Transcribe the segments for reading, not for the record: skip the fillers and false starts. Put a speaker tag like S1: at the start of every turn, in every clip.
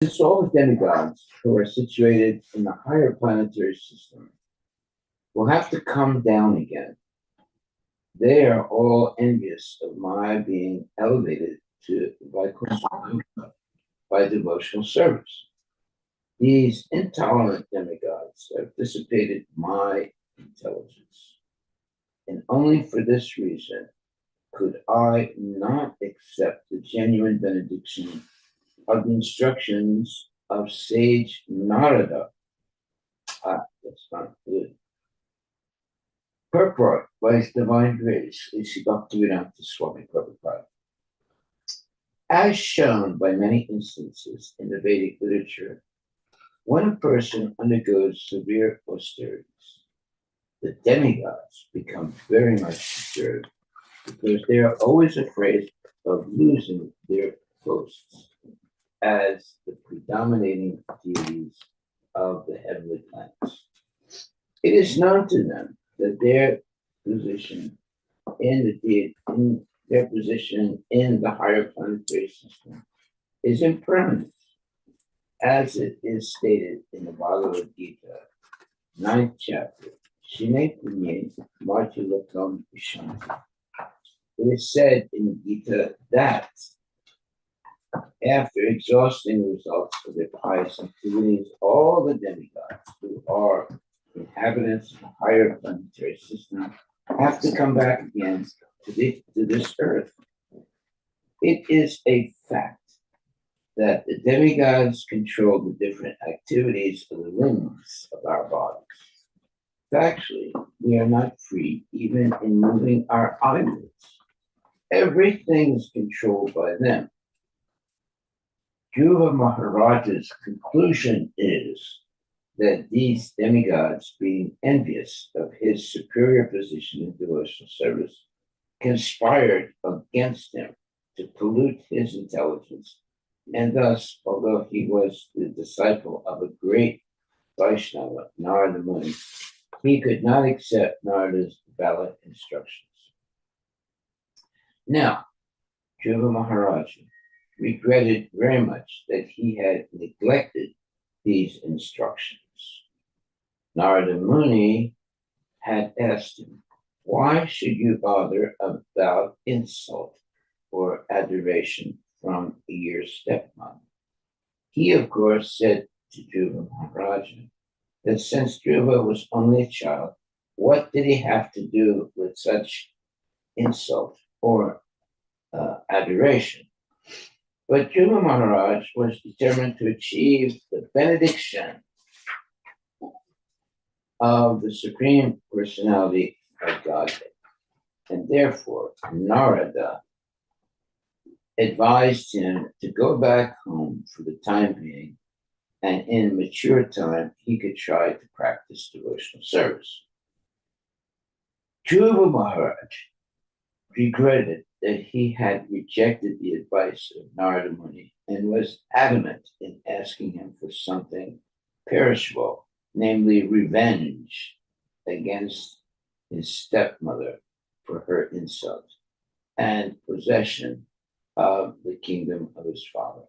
S1: Since all the demigods who are situated in the higher planetary system will have to come down again, they are all envious of my being elevated to Vaikuntha by devotional service. These intolerant demigods have dissipated my intelligence, and only for this reason could I not accept the genuine benediction of the instructions of sage Narada. That's not good. Purport by His Divine Grace, Sri Bhaktivedanta Swami Prabhupada. As shown by many instances in the Vedic literature, when a person undergoes severe austerities, the demigods become very much disturbed because they are always afraid of losing their posts as the predominating deities of the heavenly planets. It is known to them that their position in the higher planetary system is impermanent, as it is stated in the Bhagavad Gita, 9th chapter. Shine Punye Martilakam Ishanti. It is said in the Gita that after exhausting the results of their pious activities, all the demigods who are inhabitants of the higher planetary system have to come back again to this earth. It is a fact that the demigods control the different activities of the limbs of our bodies. Factually, we are not free even in moving our eyelids. Everything is controlled by them. Dhruva Maharaj's conclusion is that these demigods, being envious of his superior position in devotional service, conspired against him to pollute his intelligence, and thus, although he was the disciple of a great Vaishnava, Narada Muni, he could not accept Narada's valid instructions. Now, Dhruva Maharaj regretted very much that he had neglected these instructions. Narada Muni had asked him, "Why should you bother about insult or adoration from your stepmother?" He, of course, said to Dhruva Maharaj that since Dhruva was only a child, what did he have to do with such insult or adoration? But Dhruva Maharaj was determined to achieve the benediction of the Supreme Personality of Godhead. And therefore, Narada advised him to go back home for the time being, and in mature time, he could try to practice devotional service. Dhruva Maharaj regretted that he had rejected the advice of Narada Muni and was adamant in asking him for something perishable, namely revenge against his stepmother for her insult and possession of the kingdom of his father.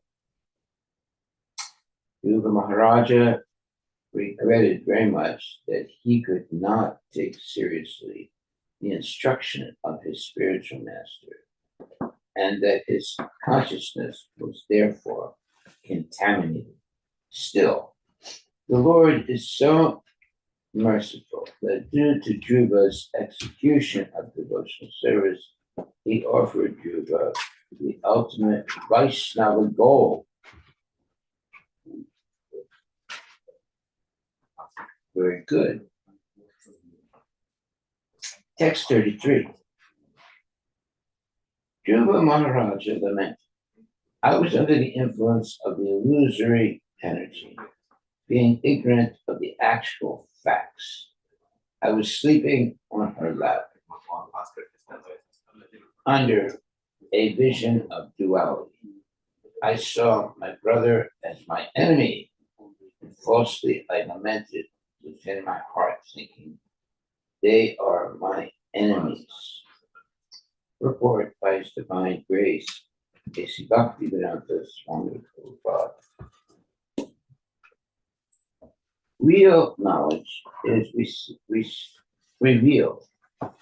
S1: Dhruva Maharaja regretted very much that he could not take seriously the instruction of his spiritual master, and that his consciousness was therefore contaminated. Still, the Lord is so merciful that due to Dhruva's execution of devotional service, he offered Dhruva the ultimate Vaishnava goal. Very good. Text 33. Dhruva Maharaja lamented, "I was under the influence of the illusory energy, being ignorant of the actual facts. I was sleeping on her lap under a vision of duality. I saw my brother as my enemy, and falsely I lamented within my heart, thinking, they are my enemies." Report by His Divine Grace, Sri Bhaktivedanta Swami Prabhupada. Real knowledge is revealed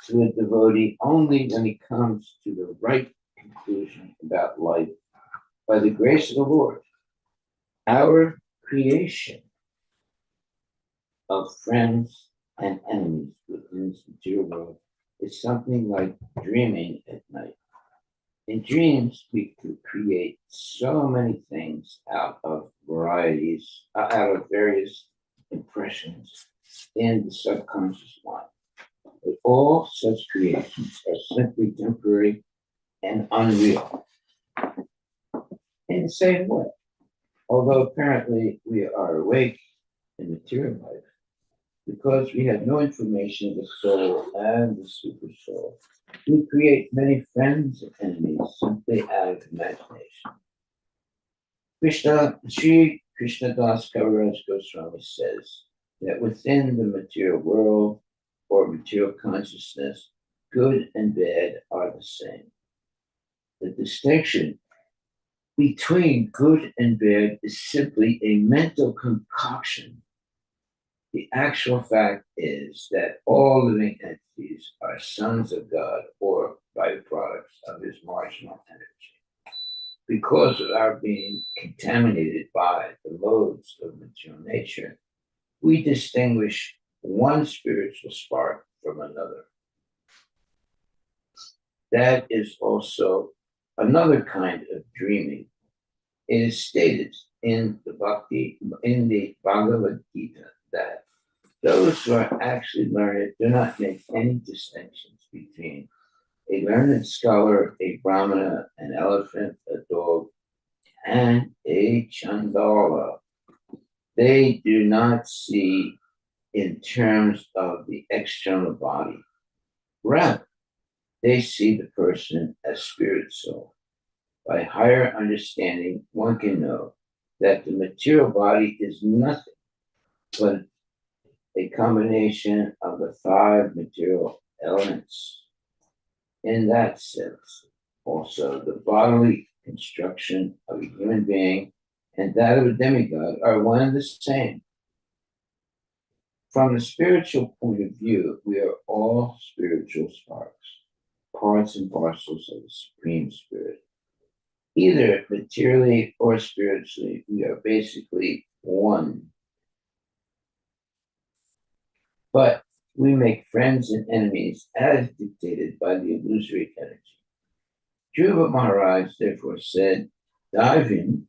S1: to a devotee only when he comes to the right conclusion about life by the grace of the Lord. Our creation of friends and enemies within this material world is something like dreaming at night. In dreams, we could create so many things out of various impressions in the subconscious mind. But all such creations are simply temporary and unreal. In the same way, although apparently we are awake in material life, because we have no information of the soul and the super soul, we create many friends and enemies simply out of imagination. Sri Krishna Das Kaviraj Goswami says that within the material world or material consciousness, good and bad are the same. The distinction between good and bad is simply a mental concoction. The actual fact is that all living entities are sons of God or byproducts of his marginal energy. Because of our being contaminated by the modes of material nature, we distinguish one spiritual spark from another. That is also another kind of dreaming. It is stated in the Bhagavad Gita that those who are actually learned do not make any distinctions between a learned scholar, a brahmana, an elephant, a dog, and a chandala. They do not see in terms of the external body. Rather, they see the person as spirit soul. By higher understanding, one can know that the material body is nothing but a combination of the five material elements. In that sense, also, the bodily construction of a human being and that of a demigod are one and the same. From the spiritual point of view, we are all spiritual sparks, parts and parcels of the Supreme Spirit. Either materially or spiritually, we are basically one. But we make friends and enemies as dictated by the illusory energy. Dhruva Maharaj therefore said, Davin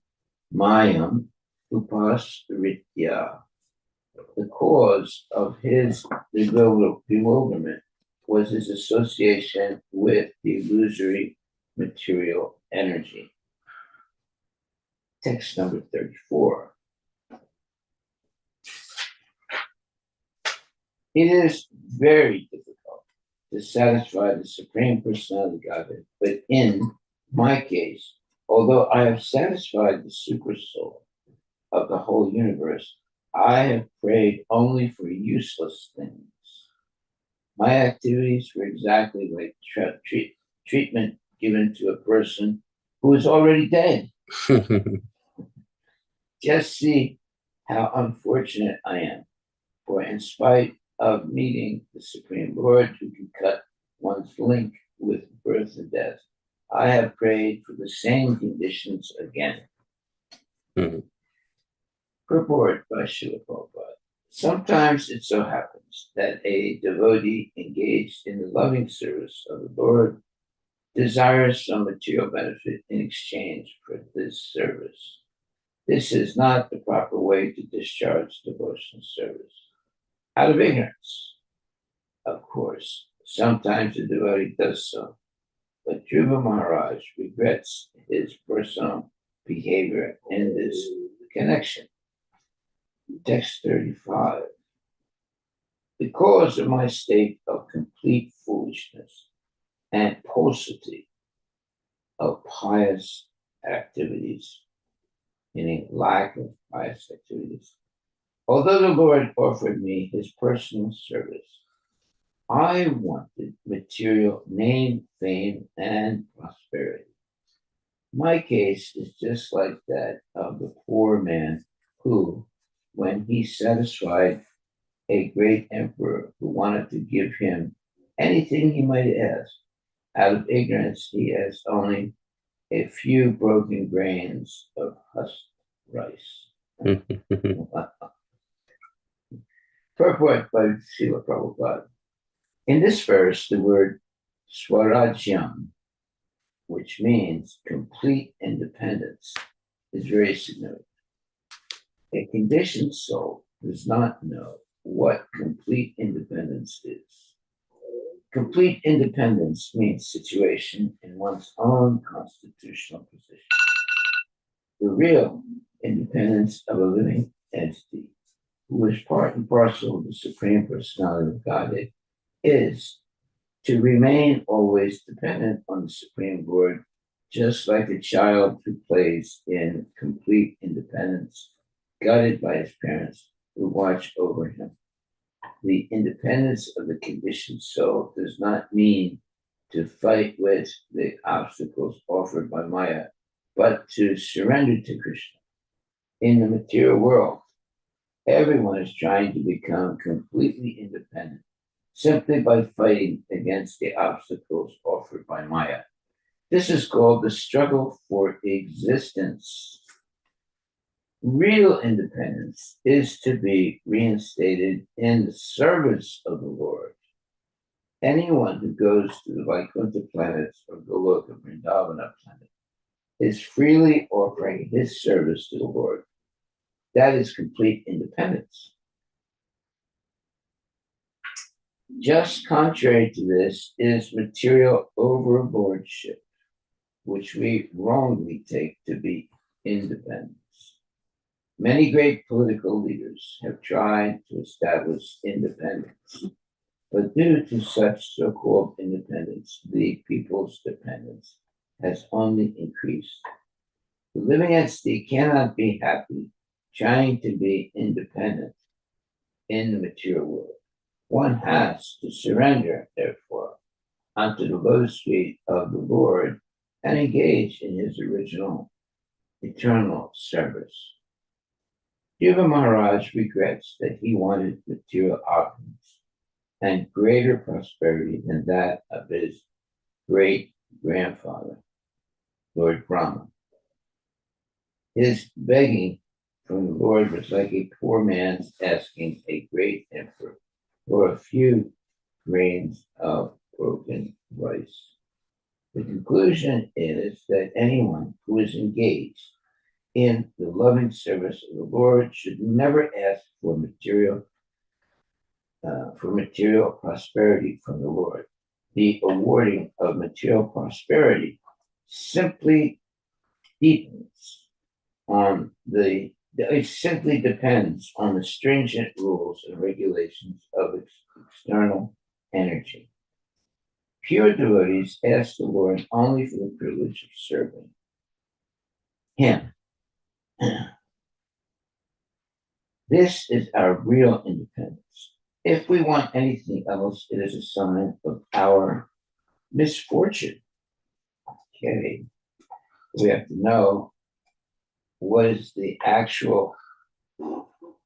S1: Mayam Upasritya. The cause of his bewilderment was his association with the illusory material energy. Text number 34. It is very difficult to satisfy the Supreme Personality of Godhead, but in my case, although I have satisfied the super soul of the whole universe, I have prayed only for useless things. My activities were exactly like treatment given to a person who is already dead. Just see how unfortunate I am, for in spite of meeting the Supreme Lord who can cut one's link with birth and death, I have prayed for the same conditions again. Purport by Srila Prabhupada. Sometimes it so happens that a devotee engaged in the loving service of the Lord desires some material benefit in exchange for this service. This is not the proper way to discharge devotional service. Out of ignorance, of course, sometimes the devotee does so, but Dhruva Maharaj regrets his personal behavior in this connection. Text 35. Because of my state of complete foolishness and paucity of pious activities, meaning lack of pious activities, although the Lord offered me his personal service, I wanted material name, fame, and prosperity. My case is just like that of the poor man who, when he satisfied a great emperor who wanted to give him anything he might ask. Out of ignorance, he asked only a few broken grains of husked rice. Purport by Srila Prabhupada. In this verse, the word Swarajyam, which means complete independence, is very significant. A conditioned soul does not know what complete independence is. Complete independence means situation in one's own constitutional position. The real independence of a living entity who is part and parcel of the Supreme Personality of Godhead is to remain always dependent on the Supreme Lord, just like a child who plays in complete independence, guided by his parents who watch over him. The independence of the conditioned soul does not mean to fight with the obstacles offered by Maya, but to surrender to Krishna. In the material world, everyone is trying to become completely independent simply by fighting against the obstacles offered by Maya. This is called the struggle for existence. Real independence is to be reinstated in the service of the Lord. Anyone who goes to the Vaikuntha planets or Goloka Vrindavana planet is freely offering his service to the Lord. That is complete independence. Just contrary to this is material overlordship, which we wrongly take to be independence. Many great political leaders have tried to establish independence, but due to such so-called independence, the people's dependence has only increased. The living entity cannot be happy trying to be independent in the material world. One has to surrender, therefore, unto the lotus feet of the Lord and engage in his original eternal service. Jiva Maharaj regrets that he wanted material opulence and greater prosperity than that of his great-grandfather, Lord Brahma. His begging from the Lord was like a poor man's asking a great emperor for a few grains of broken rice. The conclusion is that anyone who is engaged in the loving service of the Lord should never ask for material prosperity from the Lord. The awarding of material prosperity simply depends on it simply depends on the stringent rules and regulations of external energy. Pure devotees ask the Lord only for the privilege of serving him. This is our real independence. If we want anything else, it is a sign of our misfortune. Okay. We have to know what is the actual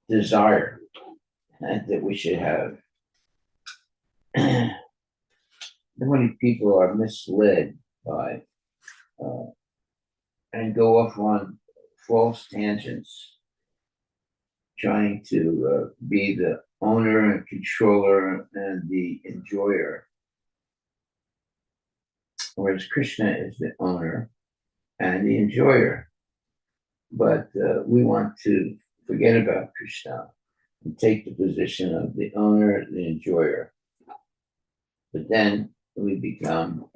S1: desire that we should have. Many people are misled by and go off on false tangents, trying to be the owner and controller and the enjoyer, whereas Krishna is the owner and the enjoyer. But we want to forget about Krishna and take the position of the owner, the enjoyer. But then we become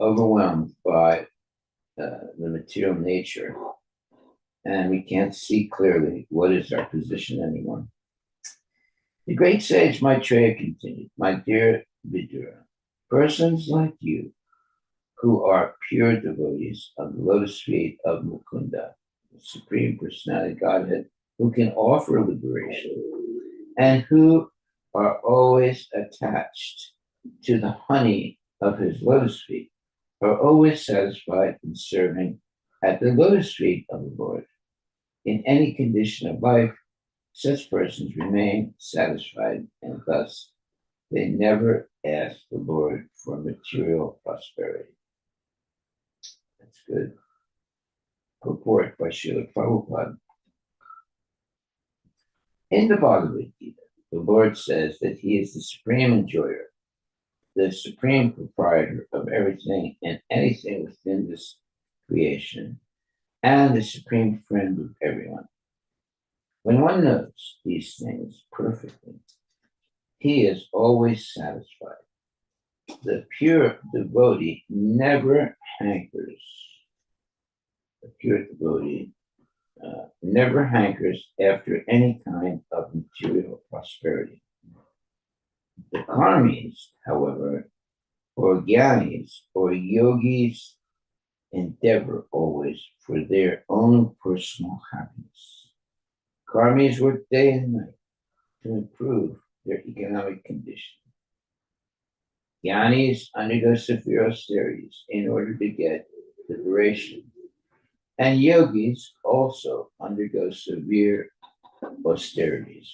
S1: overwhelmed by the material nature, and we can't see clearly what is our position anymore. The great sage Maitreya continued, my dear Vidura, persons like you who are pure devotees of the lotus feet of Mukunda, the Supreme Personality Godhead, who can offer liberation, and who are always attached to the honey of his lotus feet, are always satisfied in serving at the lotus feet of the Lord. In any condition of life, Such persons remain satisfied, and thus they never ask the Lord for material prosperity. That's good. Purport by Srila Prabhupada. In the Bhagavad Gita, the Lord says that He is the supreme enjoyer, the supreme proprietor of everything and anything within this creation, and the supreme friend of everyone. When one knows these things perfectly, he is always satisfied. The pure devotee never hankers. The pure devotee never hankers after any kind of material prosperity. The karmis, however, or jnanis or yogis, endeavor always for their own personal happiness. Karmis work day and night to improve their economic condition. Jnanis undergo severe austerities in order to get liberation. And yogis also undergo severe austerities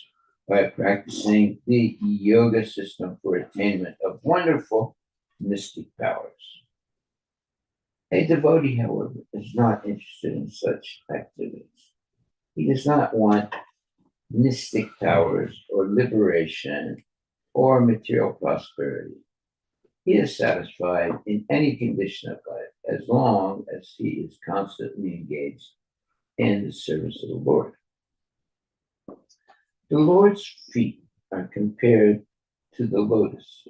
S1: by practicing the yoga system for attainment of wonderful mystic powers. A devotee, however, is not interested in such activities. He does not want mystic powers or liberation or material prosperity. He is satisfied in any condition of life as long as he is constantly engaged in the service of the Lord. The Lord's feet are compared to the lotus,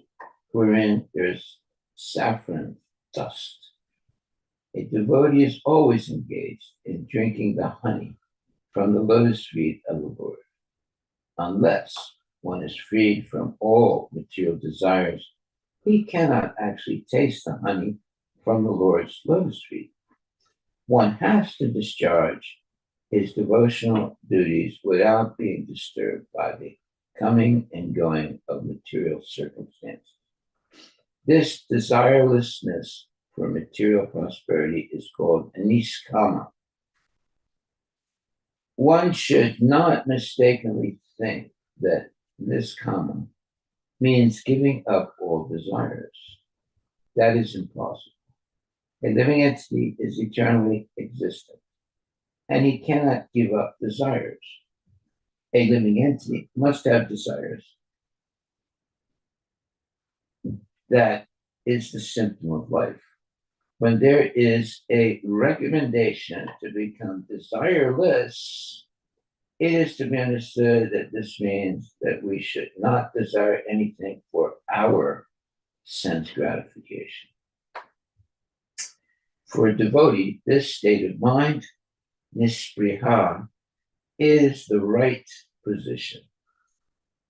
S1: wherein there's saffron dust. A devotee is always engaged in drinking the honey from the lotus feet of the Lord. Unless one is freed from all material desires, he cannot actually taste the honey from the Lord's lotus feet. One has to discharge his devotional duties without being disturbed by the coming and going of material circumstances. This desirelessness for material prosperity is called niskama. One should not mistakenly think that niskama means giving up all desires. That is impossible. A living entity is eternally existent, and he cannot give up desires. A living entity must have desires. That is the symptom of life. When there is a recommendation to become desireless, it is to be understood that this means that we should not desire anything for our sense gratification. For a devotee, this state of mind, nispriha, is the right position.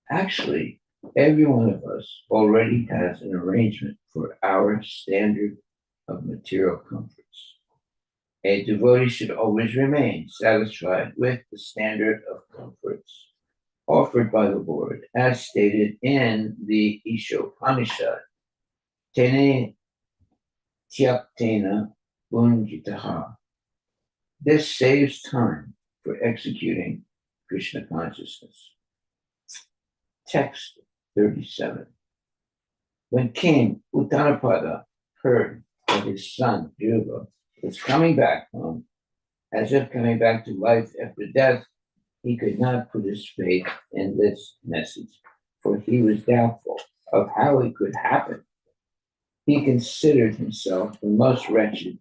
S1: Actually, every one of us already has an arrangement for our standard of material comforts. A devotee should always remain satisfied with the standard of comforts offered by the Lord, as stated in the Ishopanishad, Tene Tyaptena Bunjitaha. This saves time for executing Krishna consciousness. Text 37. When King Uttanapada heard that his son Dhruva was coming back home, as if coming back to life after death, he could not put his faith in this message, for he was doubtful of how it could happen. He considered himself the most wretched,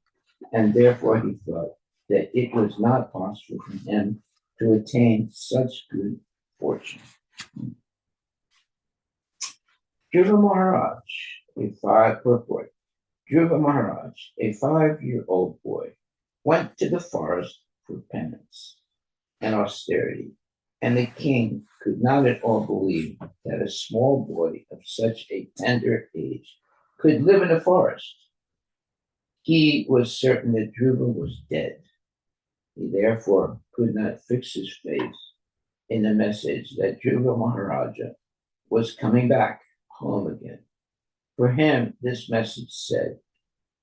S1: and therefore he thought that it was not possible for him to attain such good fortune. Dhruva Maharaj, purport. Dhruva Maharaj, a 5-year-old boy, went to the forest for penance and austerity, and the king could not at all believe that a small boy of such a tender age could live in a forest. He was certain that Dhruva was dead. He therefore could not fix his faith in the message that Dhruva Maharaja was coming back home again. For him, this message said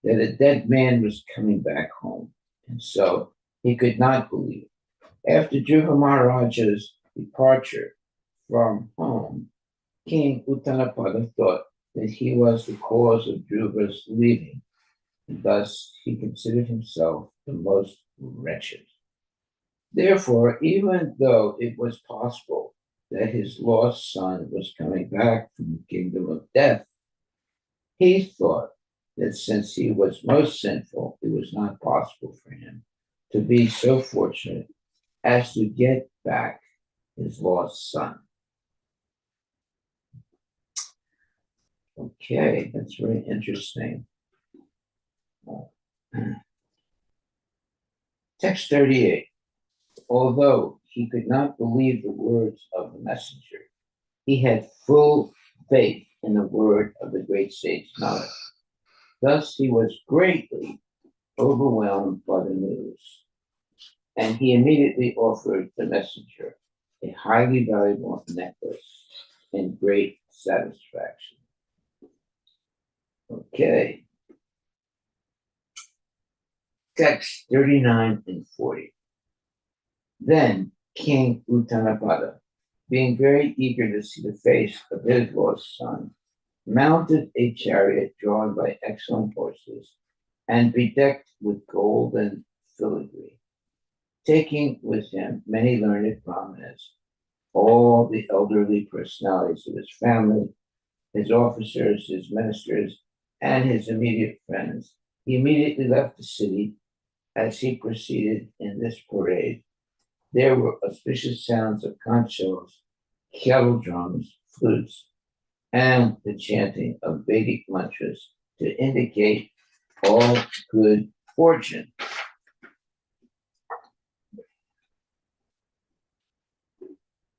S1: that a dead man was coming back home, and so he could not believe. After Dhruva Maharaja's departure from home, King Uttanapada thought that he was the cause of Dhruva's leaving, and thus he considered himself the most wretched. Therefore, even though it was possible that his lost son was coming back from the kingdom of death, he thought that since he was most sinful, it was not possible for him to be so fortunate as to get back his lost son. Okay, that's very interesting. Text 38. Although he could not believe the words of the messenger, he had full faith in the word of the great sage Maharaj. Thus he was greatly overwhelmed by the news, and he immediately offered the messenger a highly valuable necklace in great satisfaction. Okay. Text 39 and 40. Then King Uttanapada, being very eager to see the face of his lost son, mounted a chariot drawn by excellent horses and bedecked with gold and filigree, taking with him many learned brahmanas, all the elderly personalities of his family, his officers, his ministers, and his immediate friends. He immediately left the city. As he proceeded in this parade, there were auspicious sounds of conch shells, kettle drums, flutes, and the chanting of Vedic mantras to indicate all good fortune.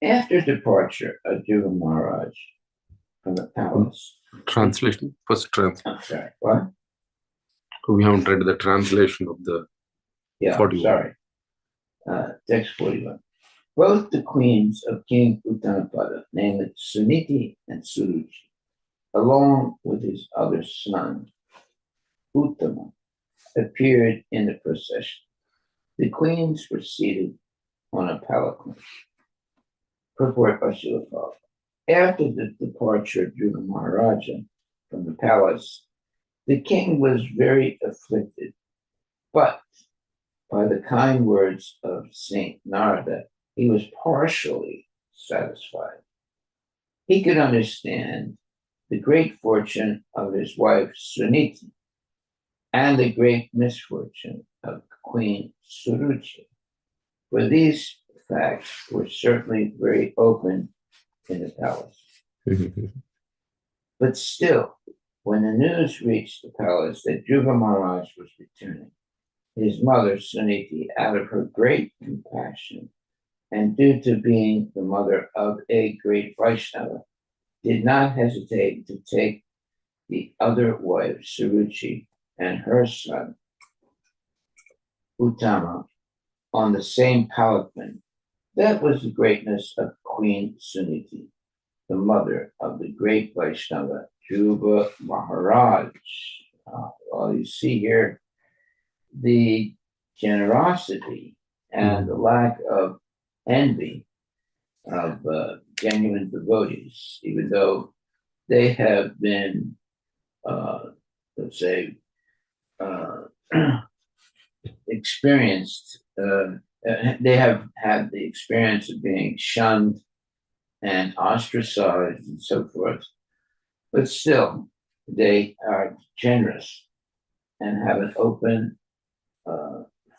S1: After departure of Dhruva Maharaj from the palace.
S2: Translation. First translation.
S1: I'm sorry, what?
S2: We haven't read the translation of the 41.
S1: Sorry. Text 41. Both the queens of King Uttanapada, namely Suniti and Suruchi, along with his other son, Uttama, appeared in the procession. The queens were seated on a palanquin. Purport by Srila Prabhupada. After the departure of Dhruva Maharaja from the palace, the king was very afflicted, but by the kind words of Saint Narada, he was partially satisfied. He could understand the great fortune of his wife Suniti and the great misfortune of Queen Suruchi, for these facts were certainly very open in the palace. But still, when the news reached the palace that Dhruva Maharaj was returning, his mother Suniti, out of her great compassion and due to being the mother of a great Vaishnava, did not hesitate to take the other wife, Suruchi, and her son, Uttama, on the same palanquin. That was the greatness of Queen Suniti, the mother of the great Vaishnava, Dhruva Maharaj. Well, you see here the generosity and the lack of envy of genuine devotees, even though they have been, let's say, experienced, they have had the experience of being shunned and ostracized and so forth, but still they are generous and have an open,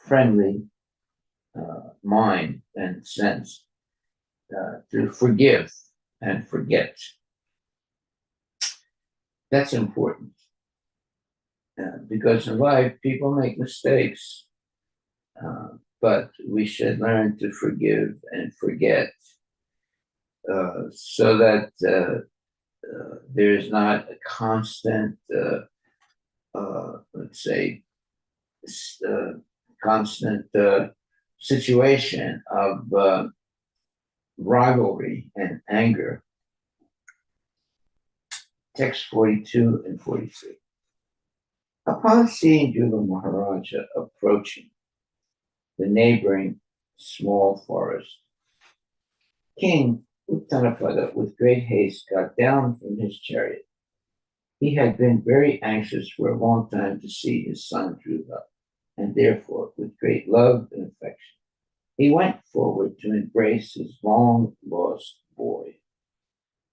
S1: friendly mind and sense to forgive and forget. That's important because in life people make mistakes, but we should learn to forgive and forget so that there is not a constant, let's say, constant situation of rivalry and anger. Text 42 and 43. Upon seeing Dhruva Maharaja approaching the neighboring small forest, King Uttanapada, with great haste, got down from his chariot. He had been very anxious for a long time to see his son Dhruva, and therefore, with great love and affection, he went forward to embrace his long-lost boy.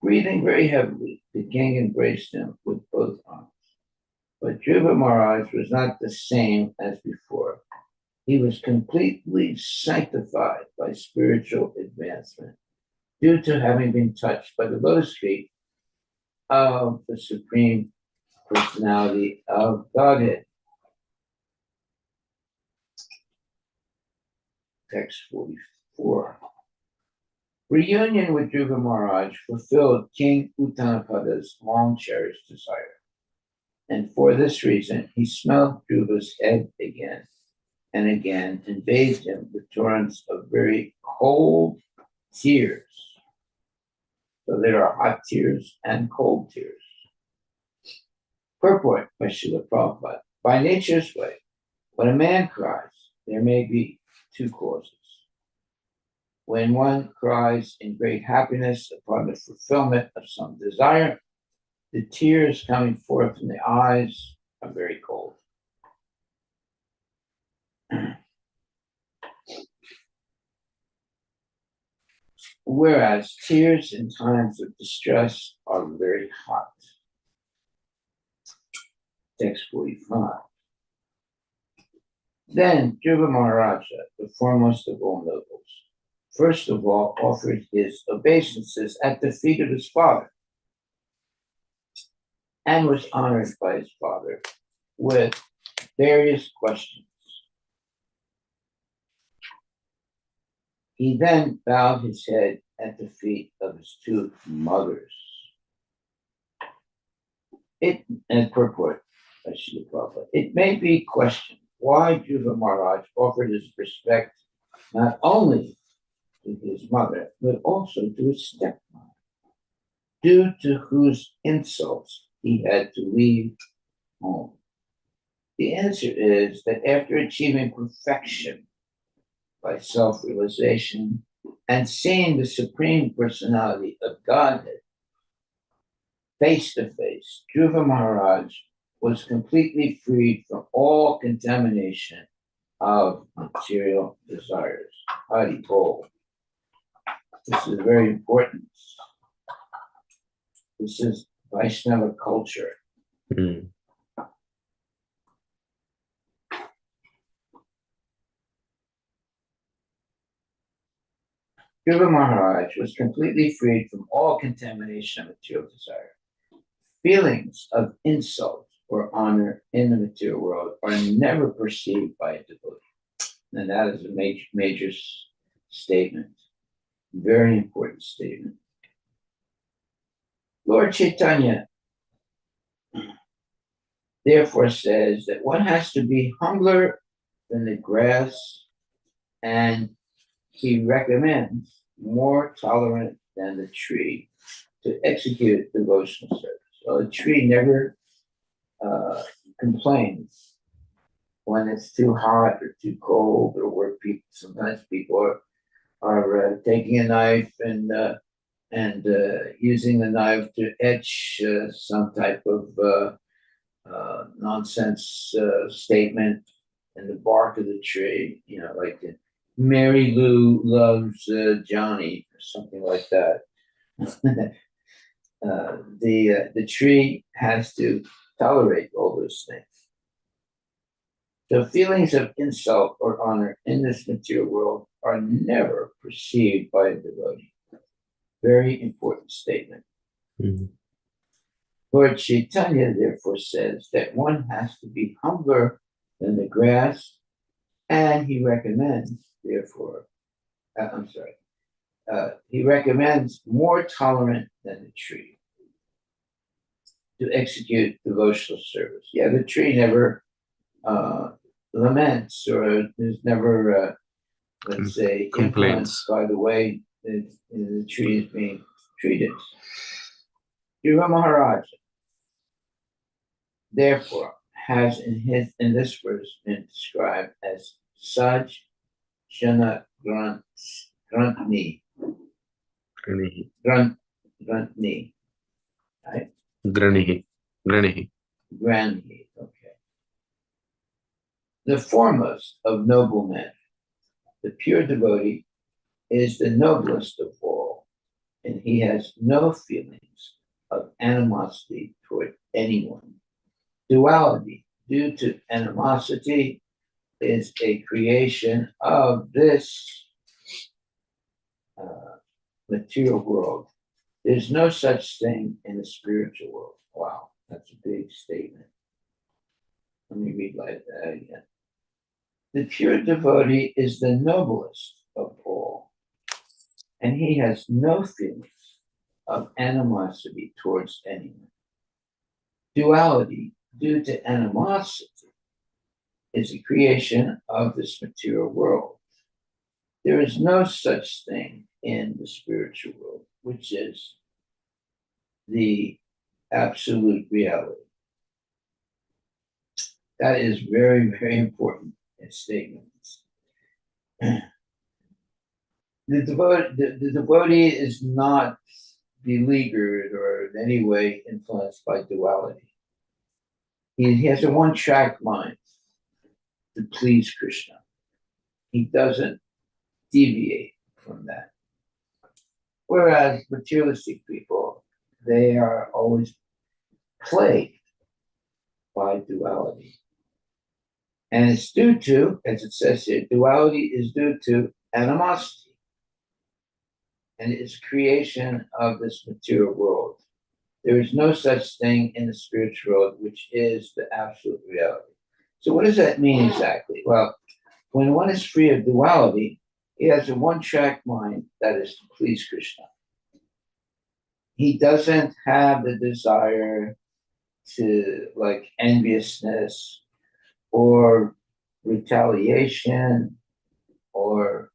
S1: Breathing very heavily, the king embraced him with both arms. But Dhruva Maharaj was not the same as before. He was completely sanctified by spiritual advancement due to having been touched by the lotus feet of the Supreme Personality of Godhead. Text 44. Reunion with Dhruva Maharaj fulfilled King Uttanapada's long cherished desire. And for this reason, he smelled Dhruva's head again and again and bathed him with torrents of very cold tears. So there are hot tears and cold tears. Purport by Srila Prabhupada. By nature's way, when a man cries, there may be two causes. When one cries in great happiness upon the fulfillment of some desire, the tears coming forth from the eyes are very cold. Whereas tears in times of distress are very hot. Text 45. Then Dhruva Maharaja, the foremost of all nobles, first of all offered his obeisances at the feet of his father and was honored by his father with various questions. He then bowed his head at the feet of his two mothers. And purport, it may be questioned why Dhruva Maharaj offered his respect not only to his mother, but also to his stepmother, due to whose insults he had to leave home. The answer is that after achieving perfection by self-realization and seeing the Supreme Personality of Godhead face to face, Dhruva Maharaj was completely freed from all contamination of material desires. Haribol. This is very important. This is Vaishnava culture.
S2: Mm.
S1: Dhruva Maharaj was completely freed from all contamination of material desire. Feelings of insult or honor in the material world are never perceived by a devotee. And that is a major statement. Very important statement. Lord Chaitanya therefore says that one has to be humbler than the grass, and he recommends more tolerant than the tree to execute devotional service. So a tree never complains when it's too hot or too cold, or where sometimes people are taking a knife and using the knife to etch some type of nonsense statement in the bark of the tree, like Mary Lou loves Johnny, or something like that. The tree has to tolerate all those things. So feelings of insult or honor in this material world are never perceived by a devotee. Very important statement.
S2: Mm.
S1: Lord Chaitanya therefore says that one has to be humbler than the grass, and he recommends, therefore, he recommends more tolerant than the tree to execute devotional service. Yeah, the tree never laments, or there's never, let's say,
S2: complaints
S1: influenced by the way the tree is being treated. Dhruva Maharaj, therefore, has in this verse been described as Saj Jana Grantni,
S2: Granihi.
S1: Grantni, right?
S2: Granihi. Granihi.
S1: Granhi, okay. The foremost of noble men, the pure devotee, is the noblest of all, and he has no feelings of animosity toward anyone. Duality, due to animosity, is a creation of this material world. There's no such thing in the spiritual world. Wow, that's a big statement. Let me read like that again. The pure devotee is the noblest of all, and he has no feelings of animosity towards anyone. Duality, due to animosity, is a creation of this material world. There is no such thing in the spiritual world, which is the absolute reality. That is very, very important statement. The devotee is not beleaguered or in any way influenced by duality. He has a one-track mind to please Krishna. He doesn't deviate from that. Whereas materialistic people, they are always plagued by duality. And it's due to, as it says here, duality is due to animosity. And it's creation of this material world. There is no such thing in the spiritual world, which is the absolute reality. So what does that mean exactly? Well, when one is free of duality, he has a one-track mind that is to please Krishna. He doesn't have the desire to like enviousness or retaliation or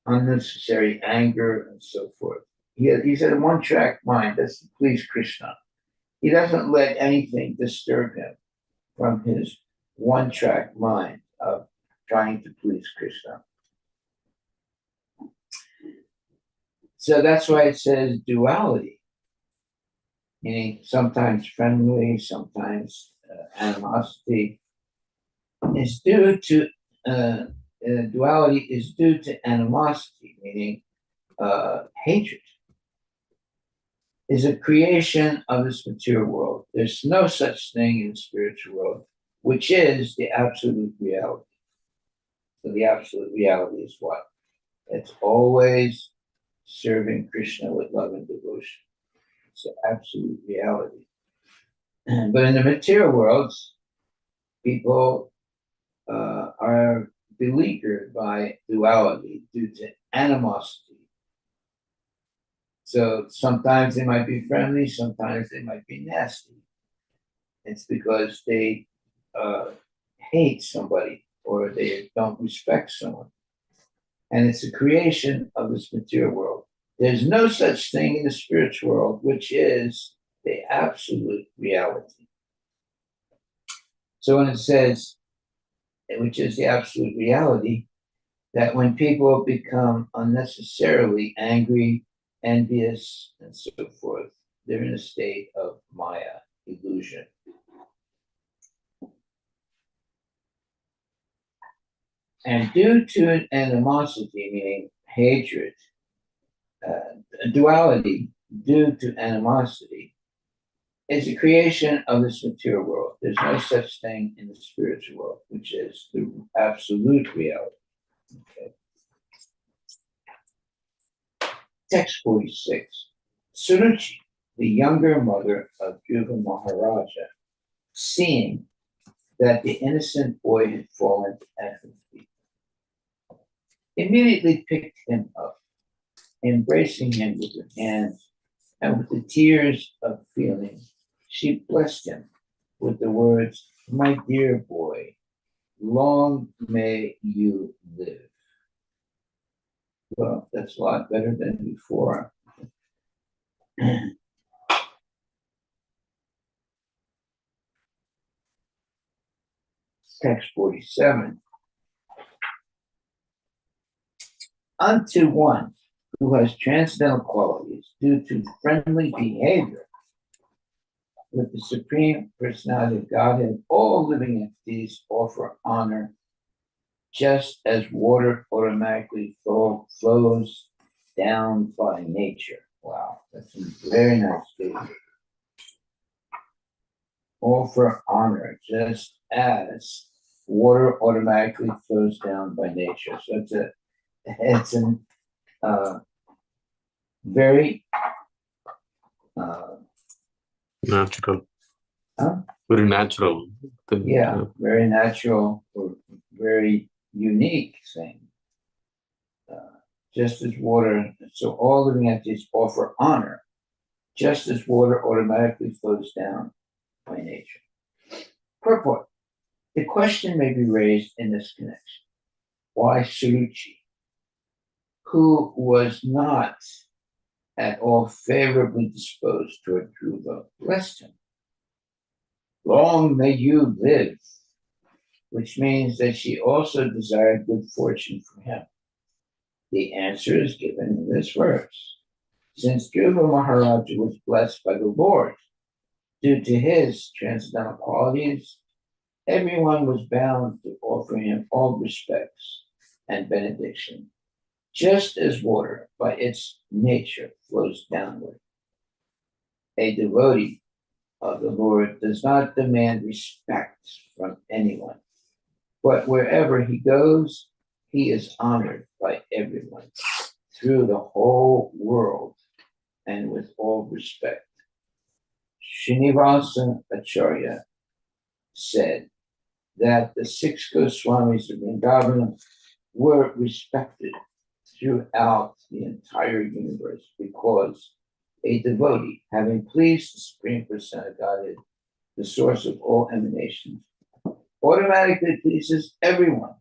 S1: unnecessary anger and so forth. He's at a one-track mind that's to please Krishna. He doesn't let anything disturb him from his one-track mind of trying to please Krishna. So that's why it says duality, meaning sometimes friendly, sometimes animosity, is due to duality is due to animosity, meaning hatred. Is a creation of this material world. There's no such thing in the spiritual world, which is the absolute reality. So the absolute reality is what? It's always serving Krishna with love and devotion. It's the absolute reality. But in the material worlds, people are beleaguered by duality due to animosity. So sometimes they might be friendly, sometimes they might be nasty. It's because they hate somebody or they don't respect someone. And it's a creation of this material world. There's no such thing in the spiritual world, which is the absolute reality. So when it says, which is the absolute reality, that when people become unnecessarily angry, envious, and so forth, they're in a state of Maya, illusion. And due to an animosity, meaning hatred, duality, due to animosity, is a creation of this material world. There's no such thing in the spiritual world, which is the absolute reality. Okay. Text 46. Suruchi, the younger mother of Dhruva Maharaja, seeing that the innocent boy had fallen at her feet, immediately picked him up, embracing him with her hands, and with the tears of feeling, she blessed him with the words, "My dear boy, long may you live." Well, that's a lot better than before. Text 47. Unto one who has transcendental qualities due to friendly behavior with the Supreme Personality of Godhead, all living entities offer honor just as water automatically flows down by nature. Wow, that's a very nice statement. Offer honor just as water automatically flows down by nature. So it's a very
S2: Natural.
S1: huh?
S2: Very natural thing.
S1: Yeah, very natural or very unique thing. Just as water, so all living entities offer honor, just as water automatically flows down by nature. Purport. The question may be raised in this connection. Why Suruchi, who was not at all favorably disposed toward Dhruva, blessed him? Long may you live, which means that she also desired good fortune for him. The answer is given in this verse. Since Dhruva Maharaj was blessed by the Lord due to his transcendental qualities, everyone was bound to offer him all respects and benediction, just as water by its nature flows downward. A devotee of the Lord does not demand respect from anyone, but wherever he goes, he is honored by everyone through the whole world and with all respect. Srinivasa Acharya said that the 6 Goswamis of Vrindavan were respected throughout the entire universe because a devotee, having pleased the Supreme Personality of Godhead, the source of all emanations, automatically pleases everyone,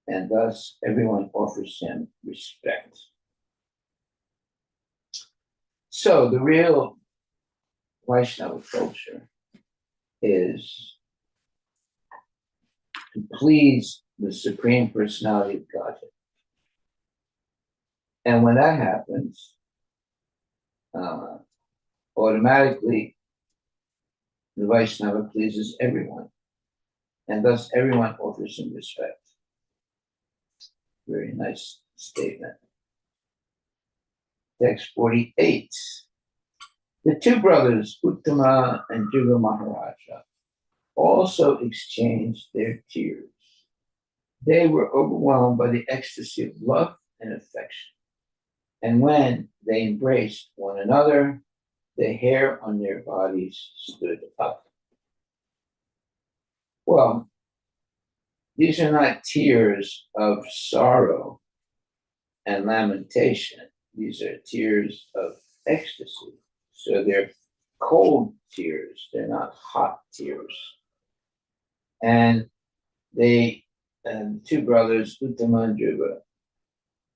S1: and thus everyone offers him respect. So the real Vaishnava culture is to please the Supreme Personality of Godhead. And when that happens, automatically the Vaishnava pleases everyone, and thus everyone offers him respect. Very nice statement. Text 48. The 2 brothers, Uttama and Dhruva Maharaja, also exchanged their tears. They were overwhelmed by the ecstasy of love and affection. And when they embraced one another, the hair on their bodies stood up. Well, these are not tears of sorrow and lamentation. These are tears of ecstasy. So they're cold tears. They're not hot tears. And the 2 brothers, Uttama and Dhruva,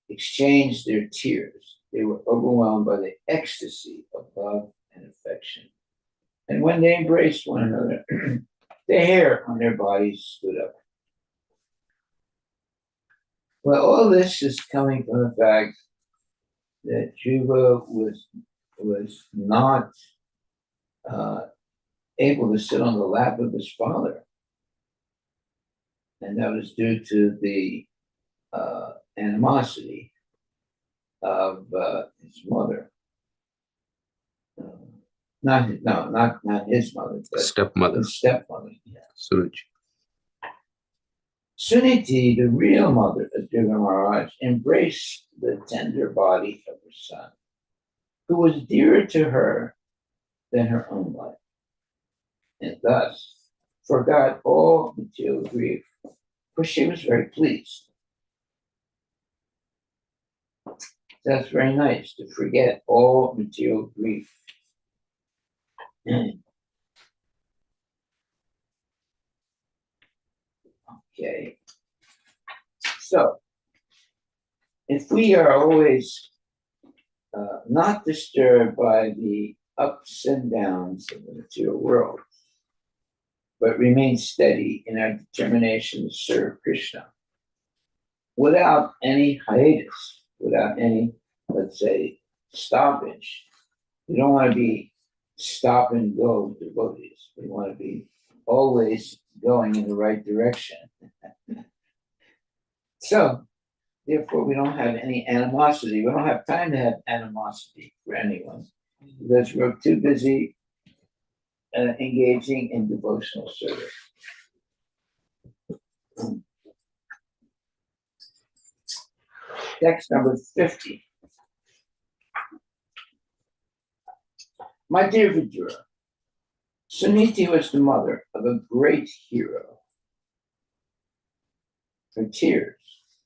S1: exchanged their tears. They were overwhelmed by the ecstasy of love and affection. And when they embraced one another, the hair on their bodies stood up. Well, all this is coming from the fact that Dhruva was not able to sit on the lap of his father. And that was due to the animosity of his mother. Not his mother, but
S2: Stepmother.
S1: his stepmother. Yeah.
S2: Suruchi.
S1: Suniti, the real mother of Dhruva Maharaj, embraced the tender body of her son, who was dearer to her than her own life, and thus forgot all material grief, for she was very pleased. That's very nice, to forget all material grief. Okay. So, if we are always not disturbed by the ups and downs of the material world, but remain steady in our determination to serve Krishna without any hiatus, without any let's say, stoppage. We don't want to be stop and go devotees. We want to be always going in the right direction. So, therefore, we don't have any animosity. We don't have time to have animosity for anyone because we're too busy engaging in devotional service. Text number 50. My dear Vidura, Suniti was the mother of a great hero. Her tears,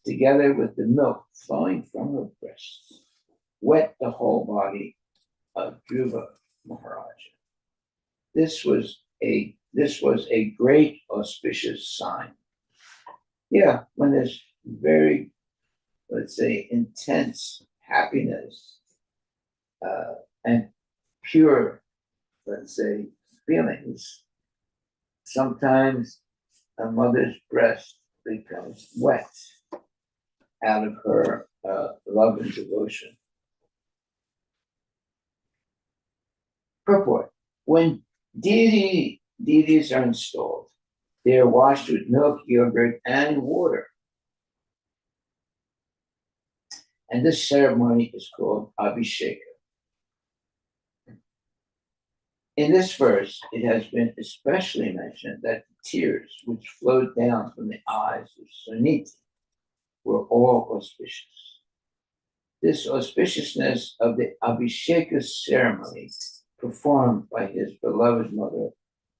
S1: together with the milk flowing from her breasts, wet the whole body of Dhruva Maharaja. This was a great auspicious sign. Yeah, when there's very, let's say, intense happiness and pure, let's say, feelings, sometimes a mother's breast becomes wet out of her love and devotion. Purport. When deities are installed, they are washed with milk, yogurt, and water. And this ceremony is called Abhisheka. In this verse, it has been especially mentioned that the tears which flowed down from the eyes of Suniti were all auspicious. This auspiciousness of the Abhisheka ceremony performed by his beloved mother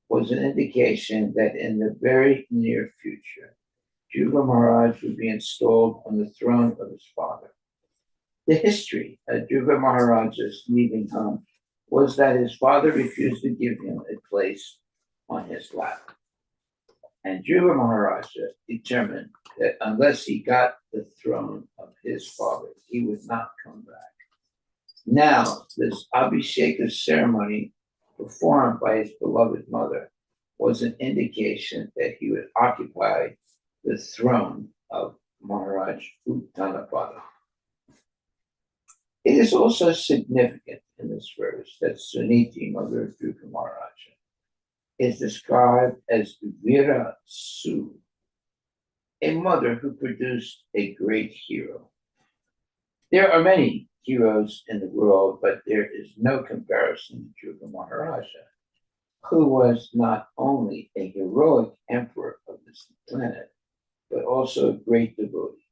S1: was an indication that in the very near future, Dhruva Maharaj would be installed on the throne of his father. The history of Dhruva Maharaj's leaving home was that his father refused to give him a place on his lap. And Dhruva Maharaja determined that unless he got the throne of his father, he would not come back. Now, this Abhisheka ceremony performed by his beloved mother was an indication that he would occupy the throne of Maharaj Uttanapada. It is also significant in this verse that Suniti, mother of Dhruva Maharaja, is described as Vira Su, a mother who produced a great hero. There are many heroes in the world, but there is no comparison to Dhruva Maharaja, who was not only a heroic emperor of this planet, but also a great devotee.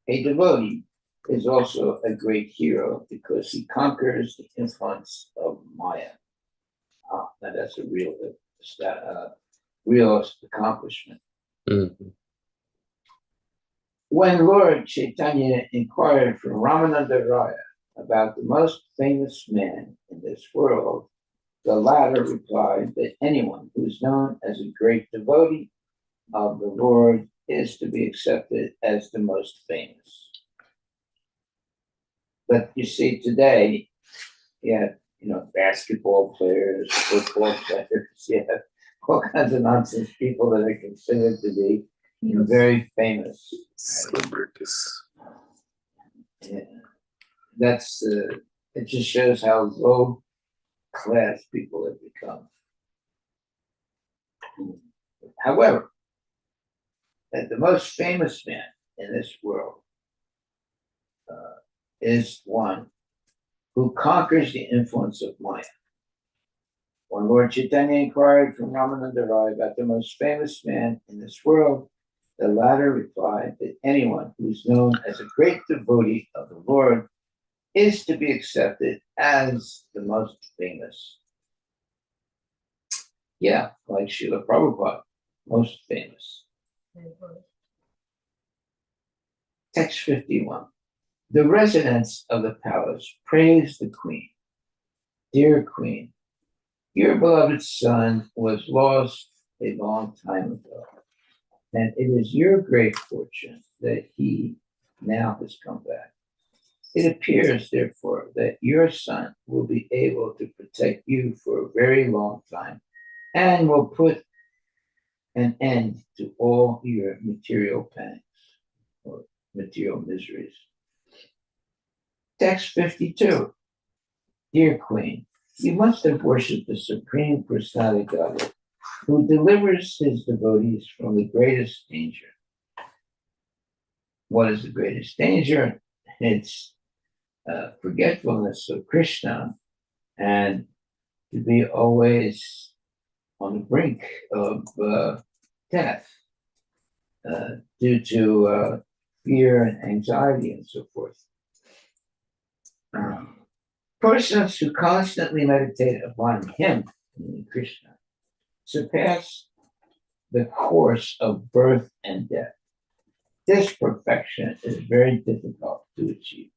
S1: A devotee is also a great hero because he conquers the influence of Maya. Now that's a real accomplishment.
S2: Mm-hmm.
S1: When Lord Chaitanya inquired from Ramananda Raya about the most famous man in this world, the latter replied that anyone who is known as a great devotee of the Lord is to be accepted as the most famous. But you see, today, you have, basketball players, football players, you have all kinds of nonsense people that are considered to be very famous.
S2: Celebrities.
S1: Yeah. That's it just shows how low class people have become. However, that the most famous man in this world is one who conquers the influence of Maya. When Lord Chaitanya inquired from Ramananda Rai about the most famous man in this world, the latter replied that anyone who is known as a great devotee of the Lord is to be accepted as the most famous. Yeah, like Srila Prabhupada, most famous. Text 51. The residents of the palace praised the queen. Dear queen, your beloved son was lost a long time ago, and it is your great fortune that he now has come back. It appears, therefore, that your son will be able to protect you for a very long time and will put an end to all your material pangs or material miseries. Text 52. Dear Queen, you must have worshipped the Supreme Personality Godhead, who delivers his devotees from the greatest danger. What is the greatest danger? It's forgetfulness of Krishna and to be always on the brink of death due to fear and anxiety and so forth. Persons who constantly meditate upon him, meaning Krishna, surpass the course of birth and death. This perfection is very difficult to achieve.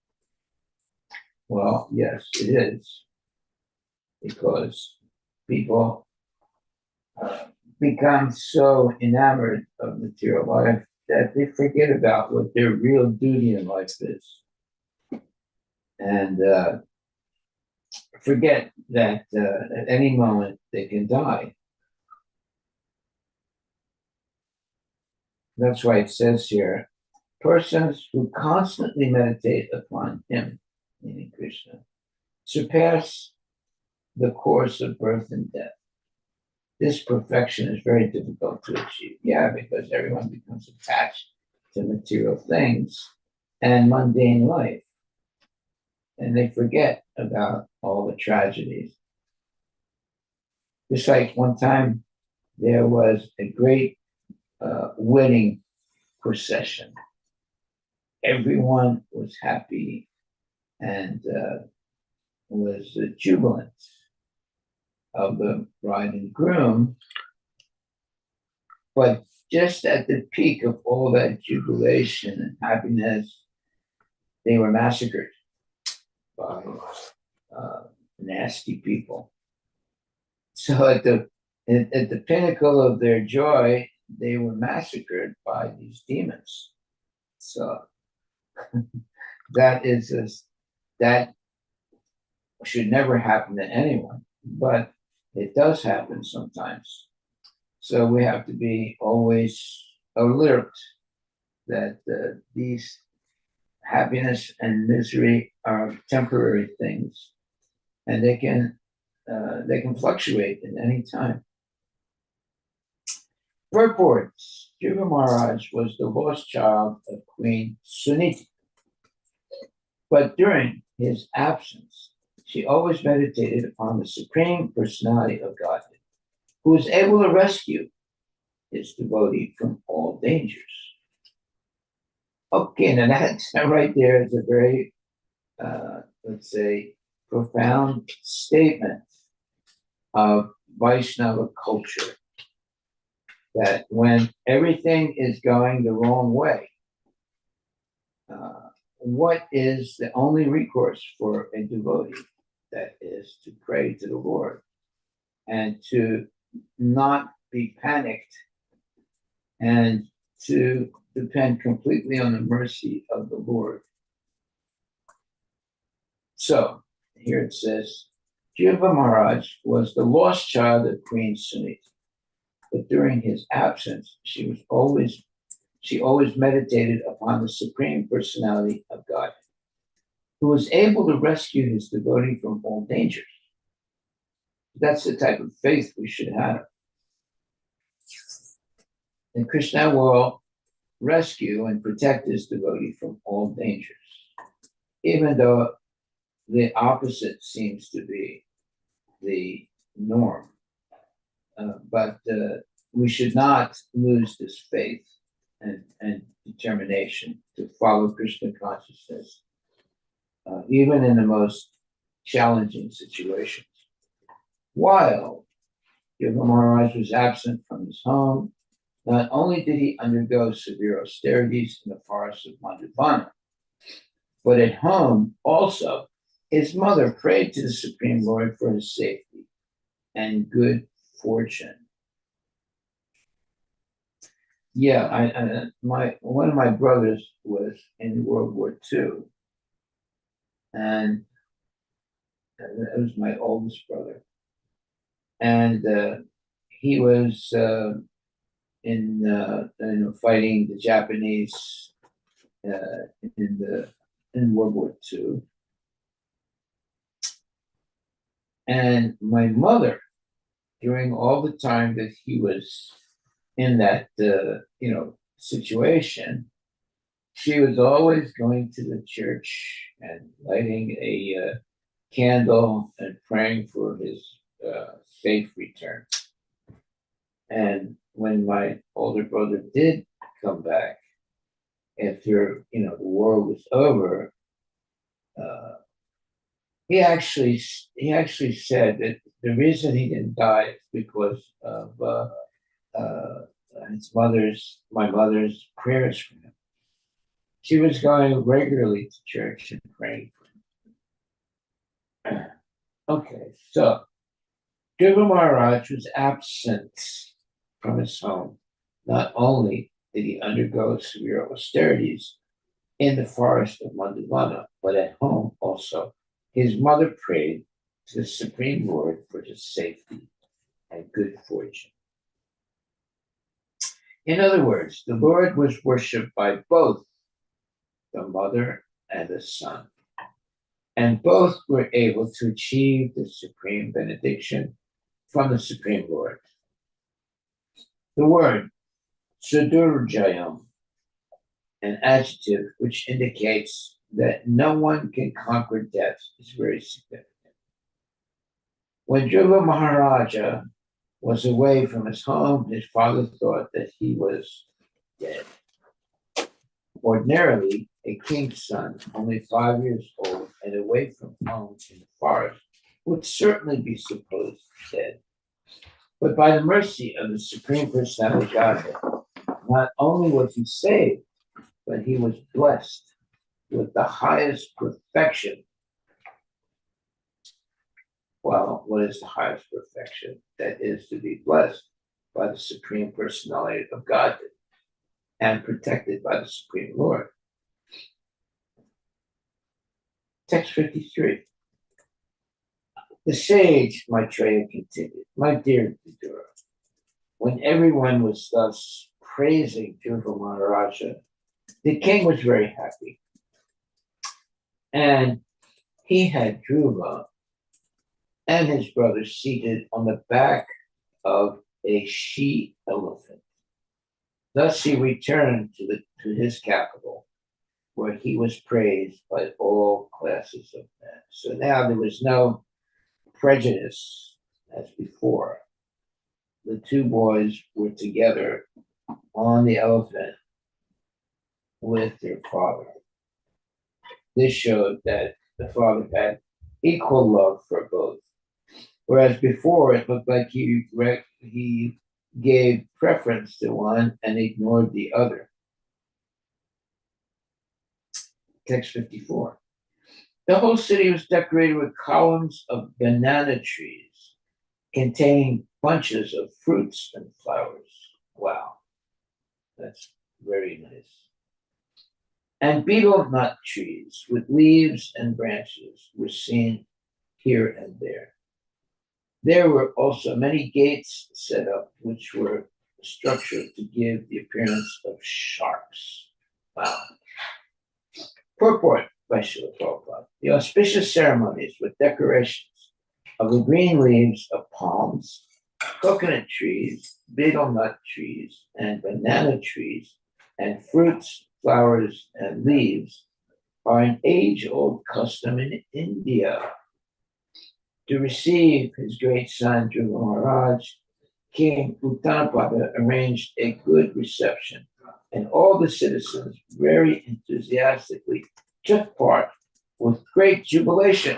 S1: Well, yes, it is, because people become so enamored of material life that they forget about what their real duty in life is. And forget that at any moment they can die. That's why it says here, persons who constantly meditate upon him, meaning Krishna, surpass the course of birth and death. This perfection is very difficult to achieve. Yeah, because everyone becomes attached to material things and mundane life. And they forget about all the tragedies. Just like one time there was a great wedding procession. Everyone was happy and was jubilant of the bride and groom. But just at the peak of all that jubilation and happiness, they were massacred by nasty people. So at the pinnacle of their joy, they were massacred by these demons. So that should never happen to anyone, but it does happen sometimes. So we have to be always alert that these happiness and misery are temporary things, and they can fluctuate at any time. Purports: Dhruva Maharaj was the lost child of Queen Suniti, but during his absence, she always meditated upon the Supreme Personality of Godhead, who is able to rescue his devotee from all dangers. Okay, now that right there is a very, let's say, profound statement of Vaishnava culture, that when everything is going the wrong way, what is the only recourse for a devotee? That is to pray to the Lord and to not be panicked and to depend completely on the mercy of the Lord. So here it says, Dhruva Maharaj was the lost child of Queen Sunita, but during his absence, she always meditated upon the Supreme Personality of God, who was able to rescue his devotee from all dangers. That's the type of faith we should have. And Krishna will rescue and protect his devotee from all dangers, even though the opposite seems to be the norm. But we should not lose this faith and determination to follow Krishna consciousness, even in the most challenging situations. While Dhruva Maharaj was absent from his home, not only did he undergo severe austerities in the forest of Madhuvana, but at home also his mother prayed to the Supreme Lord for his safety and good fortune. Yeah, one of my brothers was in World War II, and that was my oldest brother, and he was fighting the Japanese in World War II, And my mother, during all the time that he was in that situation, she was always going to the church and lighting a candle and praying for his safe return. And when my older brother did come back after the war was over, uh, he actually said that the reason he didn't die is because of my mother's prayers for him. She was going regularly to church and praying for him. Okay, so Dhruva Maharaj was absent from his home. Not only did he undergo severe austerities in the forest of Mandavana, but at home also. His mother prayed to the Supreme Lord for his safety and good fortune. In other words, the Lord was worshipped by both the mother and the son, and both were able to achieve the supreme benediction from the Supreme Lord. The word Sudurjayam, an adjective which indicates that no one can conquer death, is very significant. When Dhruva Maharaja was away from his home, his father thought that he was dead. Ordinarily, a king's son, only 5 years old and away from home in the forest, would certainly be supposed dead. But by the mercy of the Supreme Personality of Godhead, not only was he saved, but he was blessed with the highest perfection. Well, what is the highest perfection? That is to be blessed by the Supreme Personality of Godhead and protected by the Supreme Lord. Text 53. The sage Maitreya continued, my dear Vidura, when everyone was thus praising Dhruva Maharaja, the king was very happy. And he had Dhruva and his brother seated on the back of a she-elephant. Thus he returned to his capital, where he was praised by all classes of men. So now there was no prejudice as before. The two boys were together on the elephant with their father. This showed that the father had equal love for both. Whereas before it looked like he gave preference to one and ignored the other. Text 54. The whole city was decorated with columns of banana trees containing bunches of fruits and flowers. Wow, that's very nice. And betel nut trees with leaves and branches were seen here and there. There were also many gates set up, which were structured to give the appearance of sharks. Wow. Purport by Srila Prabhupada. The auspicious ceremonies with decorations of the green leaves of palms, coconut trees, betel nut trees, and banana trees, and fruits, flowers, and leaves are an age-old custom in India. To receive his great son, Dhruva Maharaj, King Uttanapada arranged a good reception, and all the citizens very enthusiastically took part with great jubilation.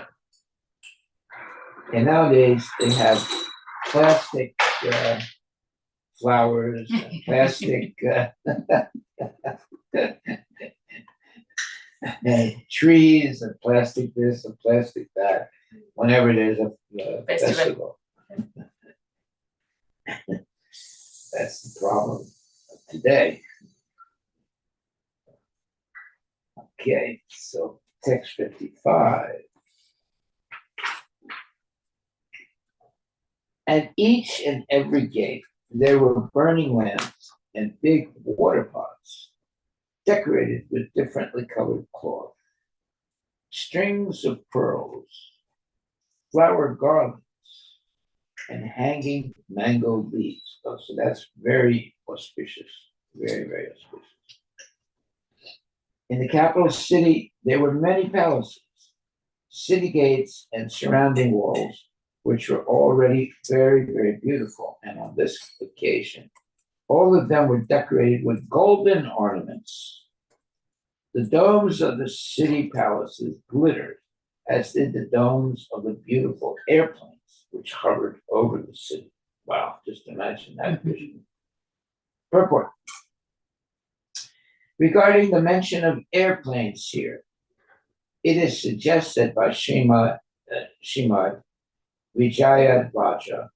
S1: And nowadays they have plastic flowers, and plastic trees, and plastic this and plastic that, whenever there's a festival. That's the problem of today. Okay, so text 55. At each and every gate, there were burning lamps and big water pots decorated with differently colored cloth, strings of pearls, flower garlands, and hanging mango leaves. Oh, so that's very auspicious, very, very auspicious. In the capital city, there were many palaces, city gates, and surrounding walls, which were already very, very beautiful. And on this occasion, all of them were decorated with golden ornaments. The domes of the city palaces glittered, as did the domes of the beautiful airplanes which hovered over the city. Wow, just imagine that vision. Purport. Regarding the mention of airplanes here, it is suggested by Srimad Vijayadvaja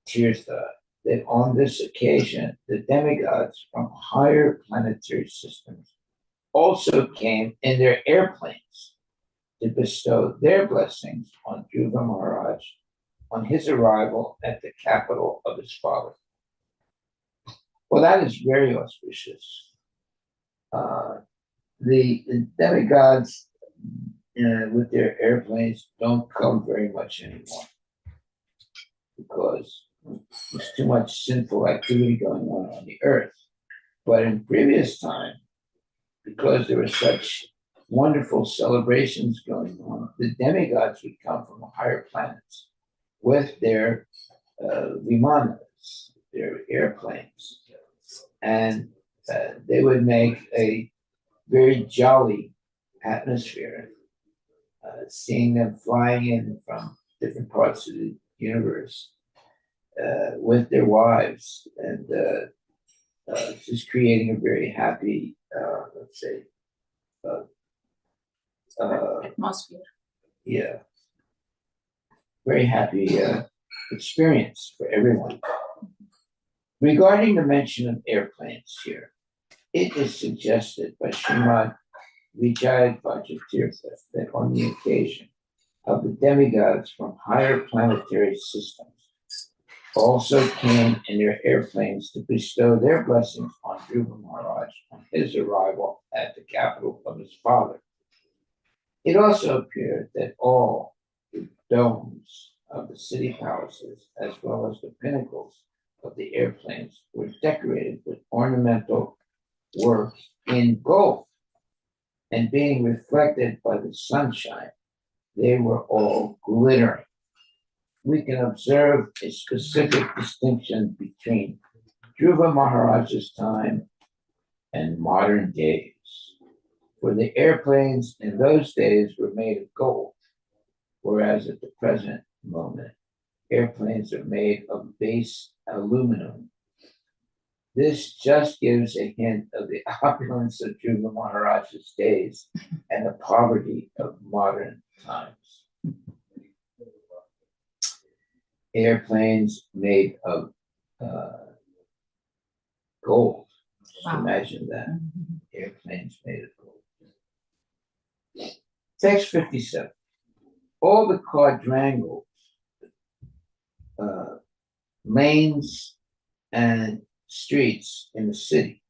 S1: Tirtha that on this occasion, the demigods from higher planetary systems also came in their airplanes to bestow their blessings on Dhruva Maharaj on his arrival at the capital of his father. Well, that is very auspicious. The demigods with their airplanes don't come very much anymore because there's too much sinful activity going on the earth. But in previous time, because there were such wonderful celebrations going on, the demigods would come from the higher planets with their vimanas, their airplanes, and they would make a very jolly atmosphere, seeing them flying in from different parts of the universe with their wives, and just creating a very happy, let's say,
S3: atmosphere.
S1: Yeah, very happy experience for everyone. Regarding the mention of airplanes here, it is suggested by Srimad Vijayadvaja Tirtha that on the occasion of the demigods from higher planetary systems also came in their airplanes to bestow their blessings on Dhruva Maharaj on his arrival at the capital of his father. It also appeared that all the domes of the city palaces, as well as the pinnacles of the airplanes, were decorated with ornamental work in gold, and being reflected by the sunshine, they were all glittering. We can observe a specific distinction between Dhruva Maharaj's time and modern days, for the airplanes in those days were made of gold, whereas at the present moment, airplanes are made of base aluminum. This just gives a hint of the opulence of Dhruva Maharaj's days and the poverty of modern times. Airplanes made of gold. Just
S3: Wow.
S1: imagine that. Airplanes made of gold. Text 57. All the quadrangles, lanes, and streets in the city.